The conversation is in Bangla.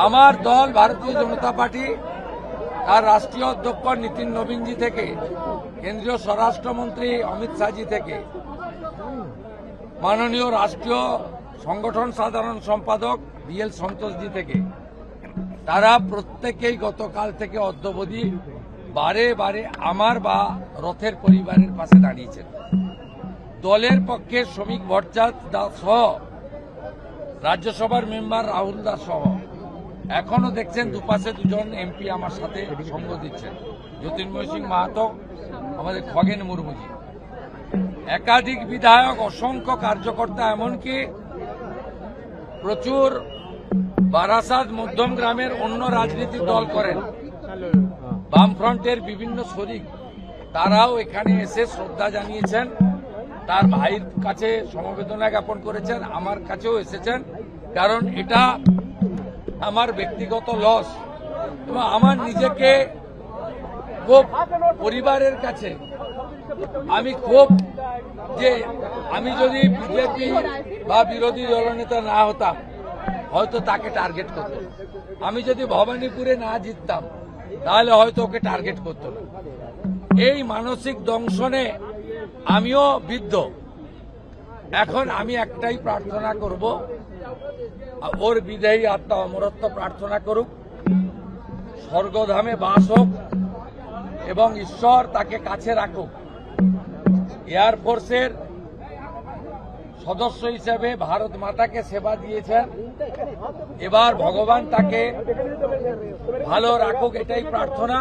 আমার দল ভারতীয় জনতা পার্টি তার রাষ্ট্রীয় অধ্যক্ষ নীতিন নবীনজি থেকে কেন্দ্রীয় স্বরাষ্ট্রমন্ত্রী অমিত শাহজি থেকে মাননীয় রাষ্ট্রীয় সংগঠন সাধারণ সম্পাদক বিএল সন্তোষজি থেকে তারা প্রত্যেকেই গতকাল থেকে অদ্যাবধি বারে বারে আমার বা রথের পরিবারের পাশে দাঁড়িয়েছেন। দলের পক্ষে শ্রমিক ভট্টাচার্য সহ রাজ্যসভার মেম্বার রাহুল দাস সহ এখনো দেখছেন দুপাশে দুজন এমপি আমার সাথে সঙ্গ দিচ্ছেন, জ্যোতির্ময় সিং মাহাতো, আমাদের খগেন মুর্মুজি, একাধিক বিধায়ক, অসংখ্য কার্যকর্তা, এমনকি প্রচুর বারাসাত মধ্যম গ্রামের অন্য রাজনীতির দল করেন বামফ্রন্টের বিভিন্ন শরিক, তারাও এখানে এসে শ্রদ্ধা জানিয়েছেন, তার ভাইয়ের কাছে সমবেদনা জ্ঞাপন করেছেন, আমার কাছেও এসেছেন। কারণ এটা আমার ব্যক্তিগত লস এবং আমার নিজেকে খুব পরিবারের কাছে আমি খুব যে আমি যদি বিজেপি বা বিরোধী দলনেতা না হতাম হয়তো তাকে টার্গেট করত, আমি যদি ভবানীপুরে না জিততাম তাহলে হয়তো ওকে টার্গেট করত না। এই মানসিক দংশনে আমিও বিদ্ধ। এখন আমি একটাই প্রার্থনা করব, ওর বিদেহী আত্মা অমরত্ব প্রার্থনা করুক, স্বর্গধামে বাস হোক এবং ঈশ্বর তাকে কাছে রাখুক। এয়ারফোর্সের সদস্য হিসেবে ভারত মাতাকে সেবা দিয়েছেন, এবার ভগবান তাকে ভালো রাখুক, এটাই প্রার্থনা।